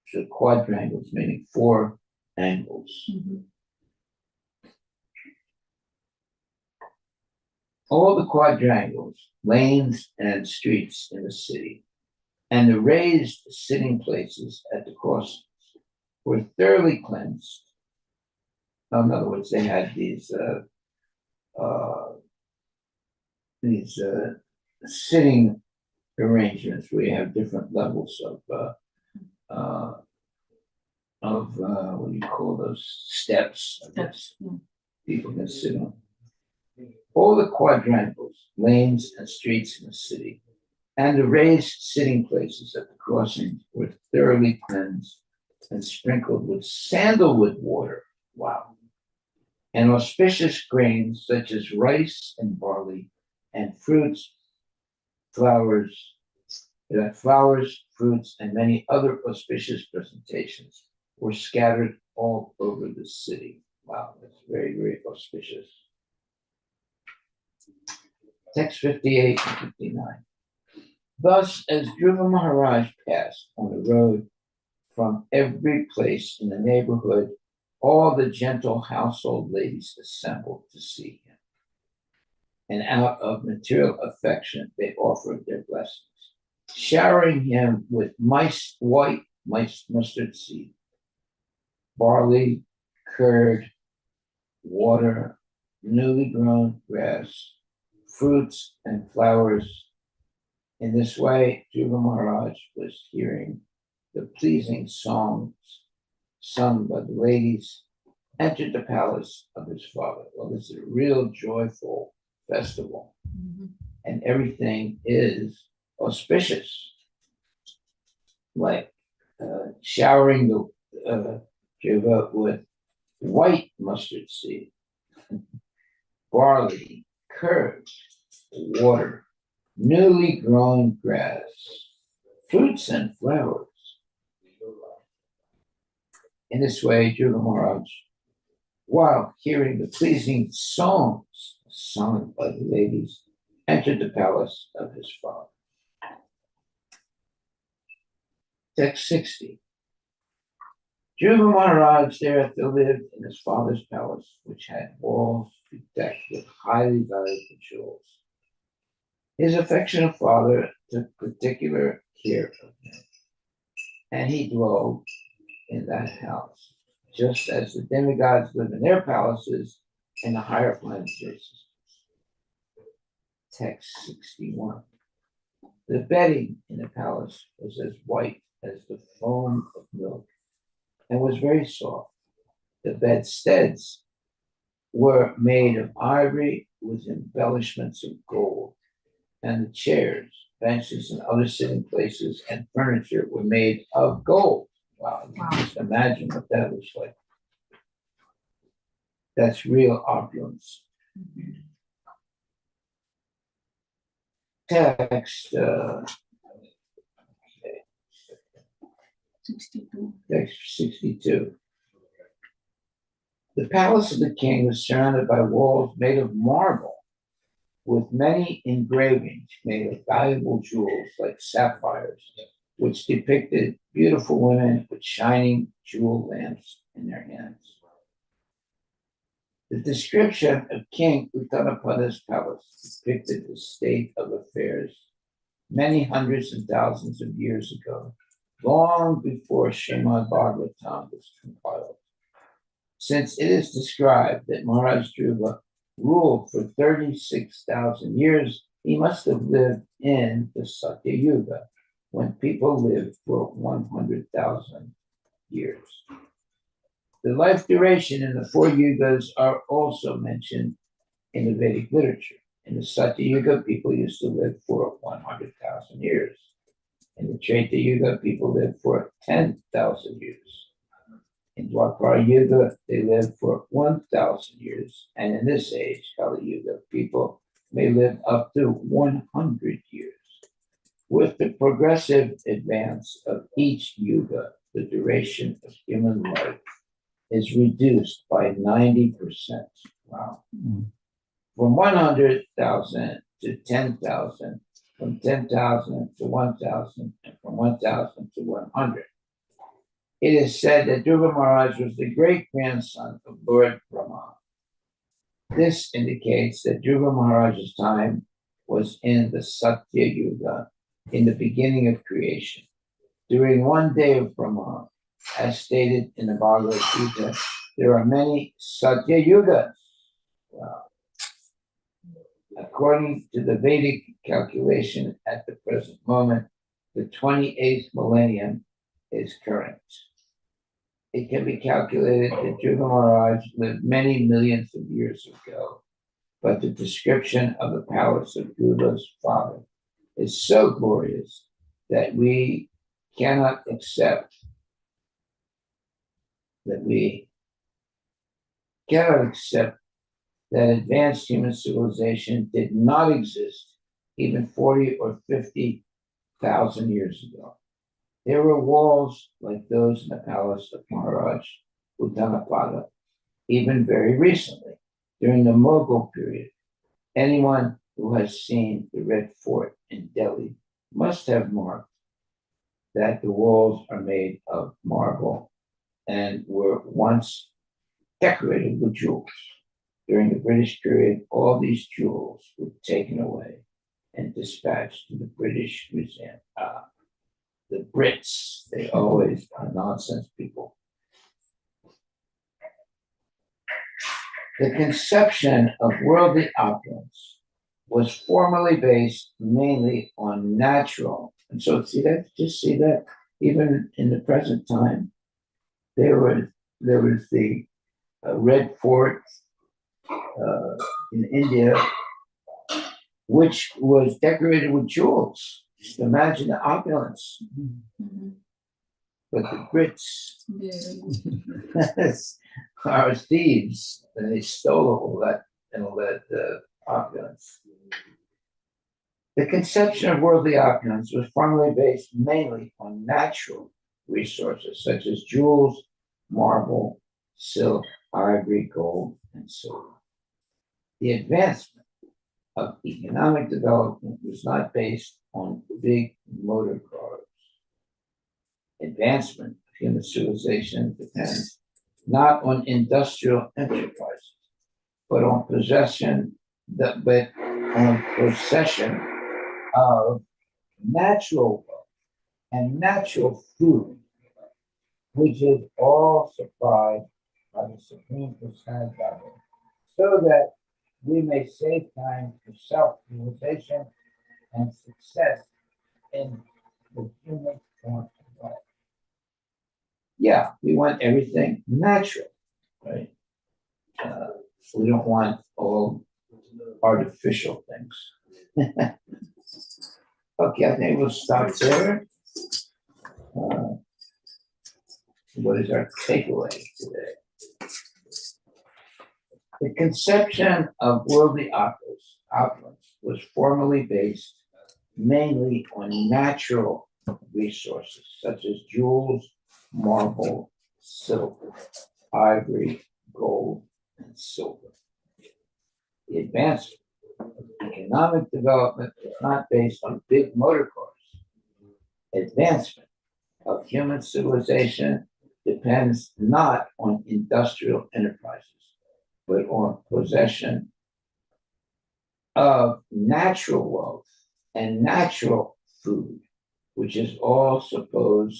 S1: So quadrangles, meaning four angles. All the quadrangles, lanes, and streets in the city, and the raised sitting places at the crossings were thoroughly cleansed. In other words, they had these sitting arrangements where you have different levels of what do you call those, steps?
S3: Steps, yeah.
S1: People can sit on. All the quadrangles, lanes, and streets in the city, and the raised sitting places at the crossings were thoroughly cleansed and sprinkled with sandalwood water. Wow. And auspicious grains such as rice and barley, and fruits, flowers, fruits, and many other auspicious presentations were scattered all over the city. Wow, that's very, very auspicious. Text 58 and 59. Thus, as Dhruva Maharaj passed on the road from every place in the neighborhood, all the gentle household ladies assembled to see him. and out of material affection they offered their blessings, showering him with white mustard seed, barley, curd, water, newly grown grass, fruits, and flowers. In this way, Dhruva Maharaj was hearing the pleasing songs sung by the ladies, entered the palace of his father. Well, this is a real joyful festival, and everything is auspicious, like showering the Dhruva with white mustard seed, barley, curd, water, newly grown grass, fruits and flowers. In this way, Dhruva Maharaj, while hearing the pleasing songs sung by the ladies, entered the palace of his father. Text 60. Dhruva Maharaj thereafter lived in his father's palace, which had walls bedecked with highly valuable jewels. His affectionate father took particular care of him, and he dwelled in that house, just as the demigods live in their palaces in the higher planetary systems. Text 61. The bedding in the palace was as white as the foam of milk and was very soft. The bedsteads were made of ivory with embellishments of gold, and the chairs, benches, and other sitting places and furniture were made of gold. Wow, you can just imagine what that was like. That's real opulence. Text
S3: 62.
S1: Text 62. The palace of the king was surrounded by walls made of marble, with many engravings made of valuable jewels like sapphires, which depicted beautiful women with shining jewel lamps in their hands. The description of King Uttanapada's palace depicted the state of affairs many hundreds and thousands of years ago, long before Srimad Bhagavatam was compiled. Since it is described that Maharaj Dhruva ruled for 36,000 years, he must have lived in the Satya Yuga, when people lived for 100,000 years. The life duration in the four yugas are also mentioned in the Vedic literature. In the Satya Yuga, people used to live for 100,000 years. In the Treta Yuga, people lived for 10,000 years. In Dwapara Yuga, they lived for 1,000 years. And in this age, Kali Yuga, people may live up to 100 years. With the progressive advance of each yuga, the duration of human life is reduced by 90%. Wow. From 100,000 to 10,000, from 10,000 to 1,000, and from 1,000 to 100. It is said that Dhruva Maharaj was the great-grandson of Lord Brahma. This indicates that Dhruva Maharaj's time was in the Satya Yuga, in the beginning of creation. During one day of Brahma, as stated in the Bhagavad Gita, there are many Satya Yugas. Wow. According to the Vedic calculation at the present moment, the 28th millennium is current. It can be calculated that Dhruva Maharaj lived many millions of years ago, but the description of the palace of Dhruva's father is so glorious that we cannot accept that advanced human civilization did not exist even 40 or 50,000 years ago. There were walls like those in the palace of Maharaj Uttanapada, even very recently, during the Mughal period. Anyone who has seen the Red Fort in Delhi must have marked that the walls are made of marble and were once decorated with jewels. During the British period, all these jewels were taken away and dispatched to the British Museum. The Brits, they always are nonsense people. The conception of worldly opulence was formerly based mainly on natural. And so see that even in the present time, there was the Red Fort in India, which was decorated with jewels. Just imagine the opulence. Mm-hmm. But the Brits are thieves, and they stole all that opulence. The conception of worldly opulence was formerly based mainly on natural resources such as jewels, marble, silk, ivory, gold, and silver. The advancement of economic development was not based on big motor cars. Advancement of human civilization depends not on industrial enterprises, but on possession of natural wealth and natural food, which is all supplied by the Supreme Personality Godhead, so that we may save time for self-realization and success in the human form of life. Yeah, we want everything natural, right? We don't want all artificial things. Okay, I think we'll stop there. What is our takeaway today? The conception of worldly opulence was formerly based mainly on natural resources such as jewels, marble, silver, ivory, gold, and silver. The advancement of economic development is not based on big motor cars. Advancement of human civilization depends not on industrial enterprises, but on possession of natural wealth and natural food, which is all supplied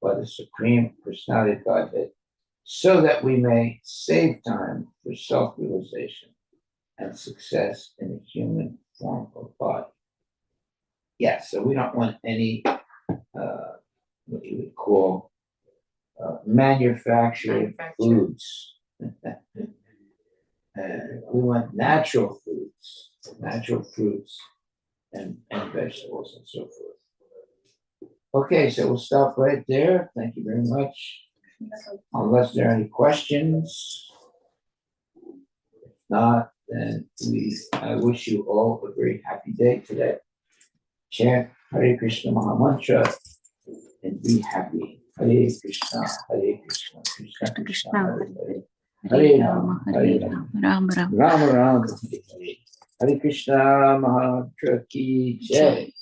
S1: by the Supreme Personality of Godhead, so that we may save time for self-realization and success in the human form of body. Yeah, so we don't want any, what you would call manufactured foods. We want natural foods, natural fruits and vegetables and so forth. Okay, so we'll stop right there. Thank you very much. Unless there are any questions. If not, then I wish you all a very happy day today. Chant Hare Krishna Maha Mantra and be happy. Hare Krishna, Krishna Krishna, Hare Rama, Rama Rama, Hare Hare. Hare Krishna Maha Mantra ki jai.